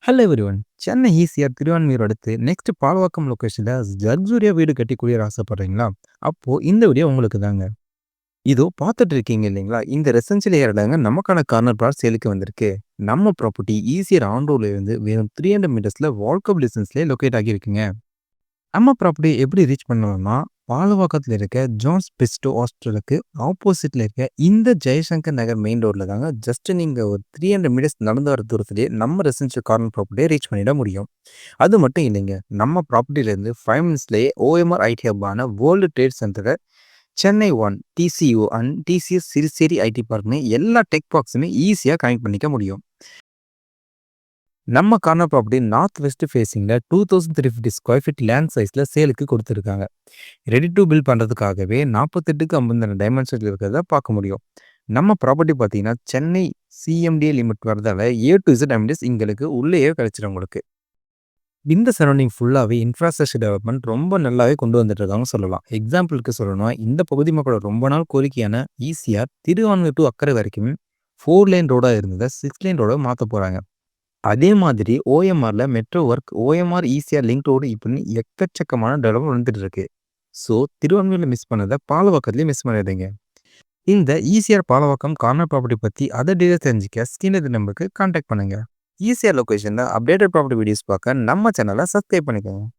Hello everyone. Chennai ECR Thiruvanmiyur அடுத்து next Palavakkam லொகேஷன்ல லக்ஸூரியா வீடு கட்டி குடியேற ஆசைப்படுறீங்களா? அப்போ இந்த வீடியோ உங்களுக்கு தாங்க. இதோ பார்த்துட்டு இருக்கீங்க இல்லைங்களா? இந்த ரெசிடென்ஷியல் ஏரியாலங்க நமக்கான கார்னர் பிளாட் சேலுக்கு வந்திருக்கு. நம்ம ப்ராப்பர்ட்டி ஈசிஆர் ஆன் ரோட்ல இருந்து வெறும் 300 மீட்டர்ஸ்ல வாக்கபிள் டிஸ்டன்ஸ்லயே லொகேட் ஆகியிருக்குங்க. நம்ம ப்ராப்பர்ட்டி எப்படி ரீச் பண்ணலாம்னா, பாலவாக்கத்துல இருக்க ஜான்ஸ் பெஸ்டோ ஹாஸ்பிட்டலுக்கு ஆப்போசிட்ல இருக்க இந்த ஜெயசங்கர் நகர் மெயின் ரோட்ல தாங்க ஜஸ்ட் நீங்க ஒரு 300 மீட்டர்ஸ் நடந்து வர தூரத்திலேயே நம்ம ரெசிடென்ஷியல் கார்னர் ப்ராப்பர்ட்டியை ரீச் பண்ணிட முடியும். அது மட்டும் இல்லைங்க. நம்ம ப்ராப்பர்ட்டிலேருந்து 5 மினிட்ஸ்லேயே ஓஎம்ஆர் ஐடி ஹப்பான வேர்ல்டு ட்ரேட் சென்டரை Chennai one, TCU and TCS Siruseri IT பார்க்னு எல்லா டெக் பார்க்ஸுமே ஈஸியாக கனெக்ட் பண்ணிக்க முடியும். நம்ம கார்னர் ப்ராப்பர்ட்டி நார்த் வெஸ்ட் ஃபேஸிங்கில் 2350 ஸ்கொயர் ஃபீட் லேண்ட் சைஸில் சேலுக்கு கொடுத்துருக்காங்க. ரெடி டு பில்ட் பண்ணுறதுக்காகவே 48க்கு 52 டைமென்ஷனில் இருக்கிறத பார்க்க முடியும். நம்ம ப்ராப்பர்ட்டி பார்த்தீங்கன்னா சென்னை சிஎம்டிஏ லிமிட் வரதால ஏ டு இசட் அமினிட்டிஸ் எங்களுக்கு உள்ளேயே கிடைச்சிடும் உங்களுக்கு. இந்த சரௌண்டிங் ஃபுல்லாகவே இன்ஃப்ராஸ்ட்ரக்சர் டெவலப்மெண்ட் ரொம்ப நல்லாவே கொண்டு வந்துட்டு இருக்காங்க சொல்லலாம். எக்ஸாம்பிளுக்கு சொல்லணும்னா இந்த பகுதி மக்களோட ரொம்ப நாள் கோரிக்கையான ஈசிஆர் திருவான்மியூர் டு அக்கறை வரைக்கும் 4 லேன் ரோடாக இருந்ததை 6 லேன் ரோடாக மாற்ற போகிறாங்க. அதே மாதிரி ஓஎம்ஆர்ல metro work, OMR ECR link road இப்படின்னு எக்கச்சக்கமான டெவலப்மெண்ட் வந்துட்டு இருக்கு. ஸோ திருவான்மியூர்ல மிஸ் பண்ணதை பாலவாக்கத்துலேயும் மிஸ் பண்ணிடுறீங்க. இந்த ஈசிஆர் பாலவாக்கம் கார்னர் ப்ராப்பர்ட்டி பற்றி அதர் டீடைல்ஸ் தெரிஞ்சுக்க ஸ்கிரீன் நம்பருக்கு கான்டாக்ட் பண்ணுங்க. ஈசிஆர் லொகேஷனில் அப்டேட்டட் ப்ராப்பர்ட்டி வீடியோஸ் பார்க்க நம்ம சேனலை சப்ஸ்கிரைப் பண்ணிக்கோங்க.